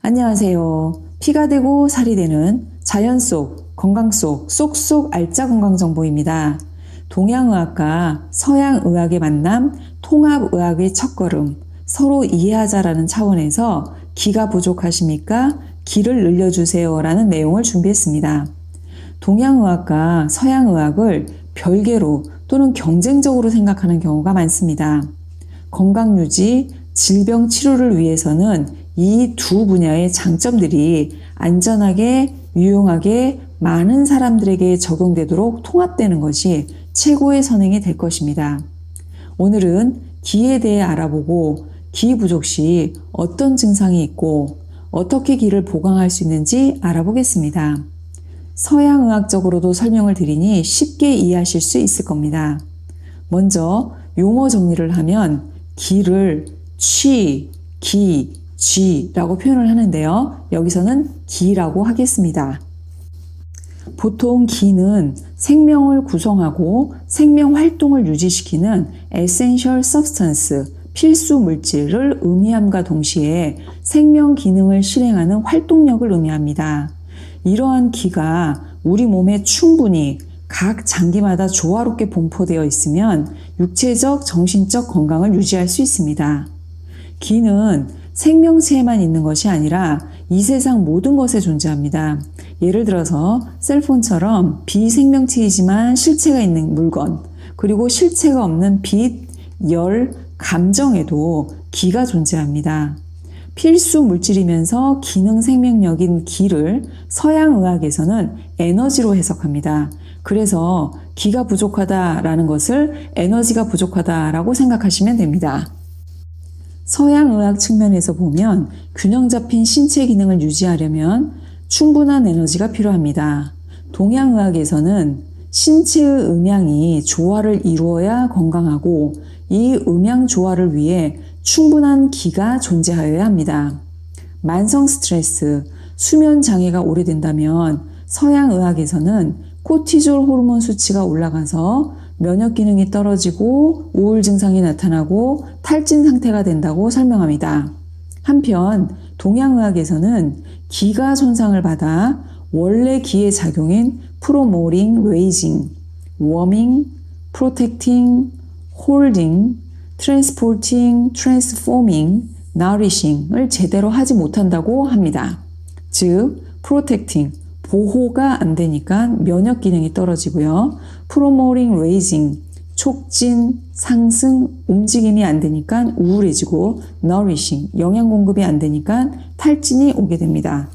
안녕하세요. 피가 되고 살이 되는 자연 속, 건강 속, 쏙쏙 알짜 건강 정보입니다. 동양의학과 서양의학의 만남, 통합의학의 첫걸음, 서로 이해하자라는 차원에서 기가 부족하십니까? 기를 늘려주세요 라는 내용을 준비했습니다. 동양의학과 서양의학을 별개로 또는 경쟁적으로 생각하는 경우가 많습니다. 건강유지, 질병 치료를 위해서는 이 두 분야의 장점들이 안전하게, 유용하게 많은 사람들에게 적용되도록 통합되는 것이 최고의 선행이 될 것입니다. 오늘은 기에 대해 알아보고 기 부족 시 어떤 증상이 있고 어떻게 기를 보강할 수 있는지 알아보겠습니다. 서양의학적으로도 설명을 드리니 쉽게 이해하실 수 있을 겁니다. 먼저 용어 정리를 하면 기를 취, 기, 쥐라고 표현을 하는데요. 여기서는 기라고 하겠습니다. 보통 기는 생명을 구성하고 생명 활동을 유지시키는 essential substance, 필수 물질을 의미함과 동시에 생명 기능을 실행하는 활동력을 의미합니다. 이러한 기가 우리 몸에 충분히 각 장기마다 조화롭게 분포되어 있으면 육체적, 정신적 건강을 유지할 수 있습니다. 기는 생명체에만 있는 것이 아니라 이 세상 모든 것에 존재합니다. 예를 들어서 셀폰처럼 비생명체이지만 실체가 있는 물건, 그리고 실체가 없는 빛, 열, 감정에도 기가 존재합니다. 필수 물질이면서 기능 생명력인 기를 서양의학에서는 에너지로 해석합니다. 그래서 기가 부족하다라는 것을 에너지가 부족하다라고 생각하시면 됩니다. 서양의학 측면에서 보면 균형 잡힌 신체 기능을 유지하려면 충분한 에너지가 필요합니다. 동양의학에서는 신체의 음양이 조화를 이루어야 건강하고 이 음양 조화를 위해 충분한 기가 존재하여야 합니다. 만성 스트레스, 수면 장애가 오래된다면 서양의학에서는 코티졸 호르몬 수치가 올라가서 면역 기능이 떨어지고 우울 증상이 나타나고 탈진 상태가 된다고 설명합니다. 한편 동양의학에서는 기가 손상을 받아 원래 기의 작용인 프로모팅, 레이징, 워밍, 프로텍팅, 홀딩, 트랜스포팅, 트랜스포밍, 나리싱을 제대로 하지 못한다고 합니다. 즉, 프로텍팅, 보호가 안 되니까 면역 기능이 떨어지고요. 프로모팅, 레이징, 촉진, 상승, 움직임이 안 되니까 우울해지고 nourishing, 영양 공급이 안 되니까 탈진이 오게 됩니다.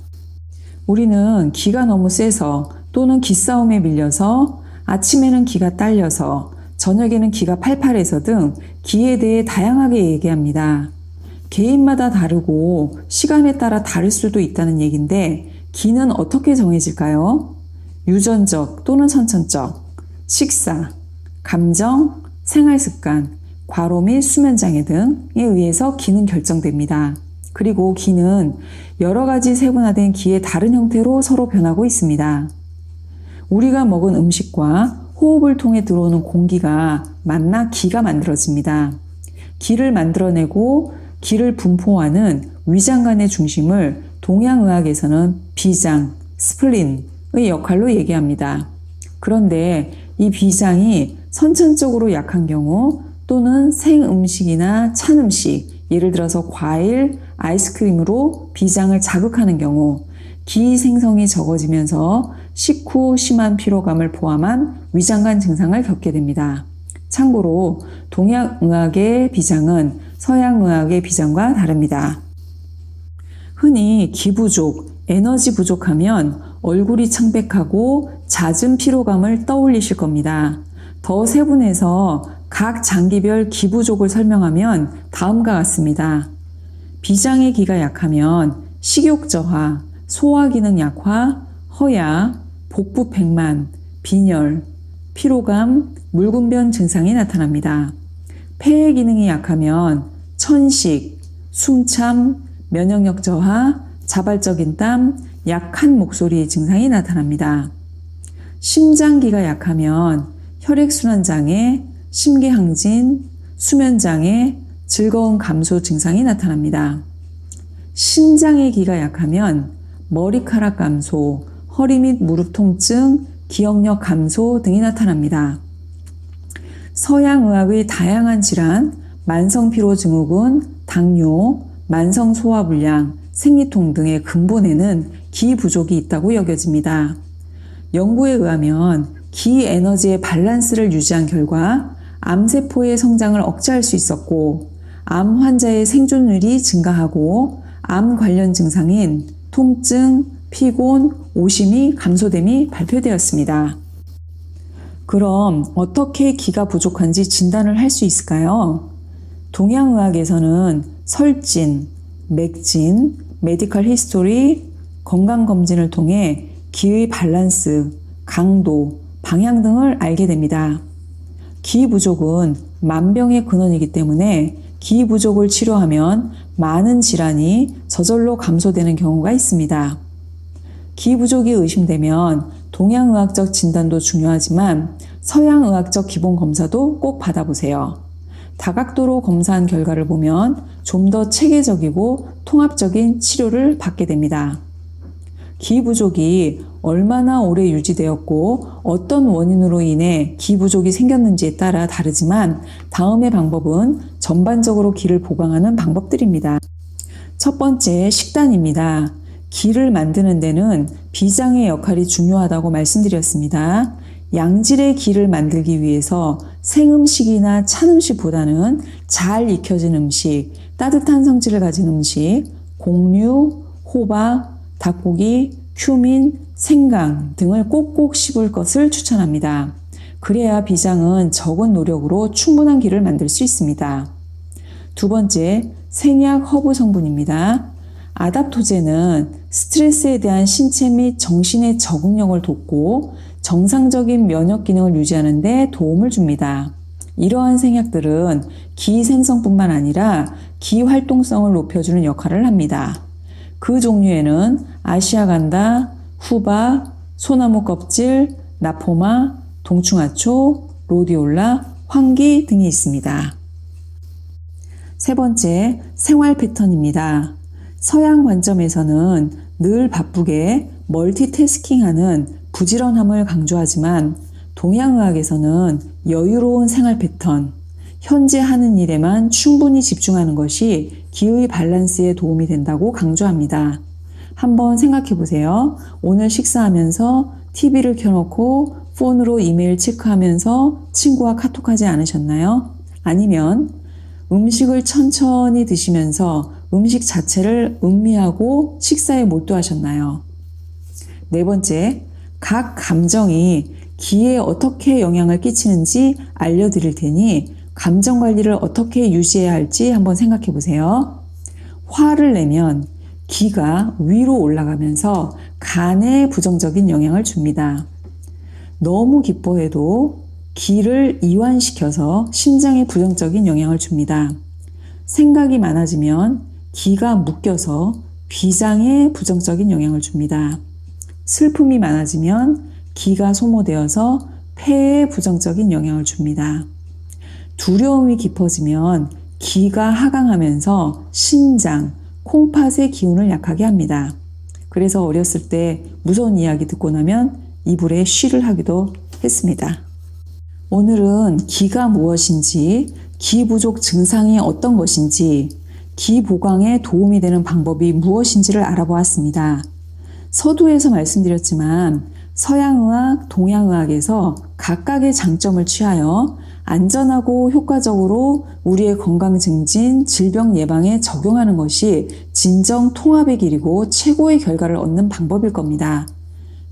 우리는 기가 너무 세서 또는 기싸움에 밀려서 아침에는 기가 딸려서 저녁에는 기가 팔팔해서 등 기에 대해 다양하게 얘기합니다. 개인마다 다르고 시간에 따라 다를 수도 있다는 얘기인데 기는 어떻게 정해질까요? 유전적 또는 선천적, 식사, 감정, 생활습관, 과로 및 수면장애 등에 의해서 기는 결정됩니다. 그리고 기는 여러 가지 세분화된 기의 다른 형태로 서로 변하고 있습니다. 우리가 먹은 음식과 호흡을 통해 들어오는 공기가 만나 기가 만들어집니다. 기를 만들어내고 기를 분포하는 위장관의 중심을 동양의학에서는 비장, 스플린의 역할로 얘기합니다. 그런데 이 비장이 선천적으로 약한 경우 또는 생음식이나 찬 음식, 예를 들어서 과일, 아이스크림으로 비장을 자극하는 경우 기 생성이 적어지면서 식후 심한 피로감을 포함한 위장관 증상을 겪게 됩니다. 참고로 동양의학의 비장은 서양의학의 비장과 다릅니다. 흔히 기 부족, 에너지 부족하면 얼굴이 창백하고 잦은 피로감을 떠올리실 겁니다. 더 세분해서 각 장기별 기 부족을 설명하면 다음과 같습니다. 비장의 기가 약하면 식욕 저하, 소화 기능 약화, 허약, 복부 팽만, 빈혈, 피로감, 묽은변 증상이 나타납니다. 폐의 기능이 약하면 천식, 숨참, 면역력 저하, 자발적인 땀, 약한 목소리 증상이 나타납니다. 심장기가 약하면 혈액순환 장애, 심계항진, 수면 장애, 즐거움 감소 증상이 나타납니다. 신장의 기가 약하면 머리카락 감소, 허리 및 무릎 통증, 기억력 감소 등이 나타납니다. 서양의학의 다양한 질환, 만성피로증후군, 당뇨, 만성소화불량, 생리통 등의 근본에는 기 부족이 있다고 여겨집니다. 연구에 의하면 기 에너지의 밸런스를 유지한 결과 암세포의 성장을 억제할 수 있었고 암 환자의 생존율이 증가하고 암 관련 증상인 통증, 피곤, 오심이 감소됨이 발표되었습니다. 그럼 어떻게 기가 부족한지 진단을 할 수 있을까요? 동양의학에서는 설진, 맥진, 메디컬 히스토리, 건강검진을 통해 기의 밸런스, 강도, 방향 등을 알게 됩니다. 기 부족은 만병의 근원이기 때문에 기 부족을 치료하면 많은 질환이 저절로 감소되는 경우가 있습니다. 기 부족이 의심되면 동양의학적 진단도 중요하지만 서양의학적 기본 검사도 꼭 받아보세요. 다각도로 검사한 결과를 보면 좀 더 체계적이고 통합적인 치료를 받게 됩니다. 기 부족이 얼마나 오래 유지되었고 어떤 원인으로 인해 기 부족이 생겼는지에 따라 다르지만 다음의 방법은 전반적으로 기를 보강하는 방법들입니다. 첫 번째, 식단입니다. 기를 만드는 데는 비장의 역할이 중요하다고 말씀드렸습니다. 양질의 기를 만들기 위해서 생음식이나 찬 음식보다는 잘 익혀진 음식, 따뜻한 성질을 가진 음식, 곡류, 호박, 닭고기, 큐민, 생강 등을 꼭꼭 씹을 것을 추천합니다. 그래야 비장은 적은 노력으로 충분한 기를 만들 수 있습니다. 두 번째, 생약 허브 성분입니다. 아답토제는 스트레스에 대한 신체 및 정신의 적응력을 돕고 정상적인 면역 기능을 유지하는 데 도움을 줍니다. 이러한 생약들은 기 생성뿐만 아니라 기 활동성을 높여주는 역할을 합니다. 그 종류에는 아시아간다, 후바, 소나무 껍질, 나포마, 동충하초, 로디올라, 황기 등이 있습니다. 세 번째, 생활 패턴입니다. 서양 관점에서는 늘 바쁘게 멀티태스킹하는 부지런함을 강조하지만 동양의학에서는 여유로운 생활 패턴, 현재 하는 일에만 충분히 집중하는 것이 기의 밸런스에 도움이 된다고 강조합니다. 한번 생각해 보세요. 오늘 식사하면서 TV를 켜놓고 폰으로 이메일 체크하면서 친구와 카톡하지 않으셨나요? 아니면 음식을 천천히 드시면서 음식 자체를 음미하고 식사에 몰두하셨나요? 네 번째, 각 감정이 기에 어떻게 영향을 끼치는지 알려드릴 테니 감정 관리를 어떻게 유지해야 할지 한번 생각해 보세요. 화를 내면 기가 위로 올라가면서 간에 부정적인 영향을 줍니다. 너무 기뻐해도 기를 이완시켜서 심장에 부정적인 영향을 줍니다. 생각이 많아지면 기가 묶여서 비장에 부정적인 영향을 줍니다. 슬픔이 많아지면 기가 소모되어서 폐에 부정적인 영향을 줍니다. 두려움이 깊어지면 기가 하강하면서 신장, 콩팥의 기운을 약하게 합니다. 그래서 어렸을 때 무서운 이야기 듣고 나면 이불에 쉬를 하기도 했습니다. 오늘은 기가 무엇인지, 기 부족 증상이 어떤 것인지, 기 보강에 도움이 되는 방법이 무엇인지를 알아보았습니다. 서두에서 말씀드렸지만 서양의학, 동양의학에서 각각의 장점을 취하여 안전하고 효과적으로 우리의 건강 증진, 질병 예방에 적용하는 것이 진정 통합의 길이고 최고의 결과를 얻는 방법일 겁니다.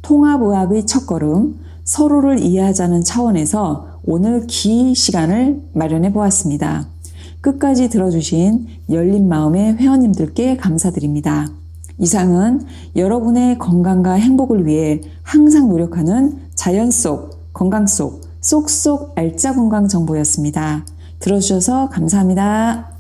통합의학의 첫걸음, 서로를 이해하자는 차원에서 오늘 기 시간을 마련해 보았습니다. 끝까지 들어주신 열린 마음의 회원님들께 감사드립니다. 이상은 여러분의 건강과 행복을 위해 항상 노력하는 자연 속, 건강 속, 쏙쏙 알짜 건강 정보였습니다. 들어주셔서 감사합니다.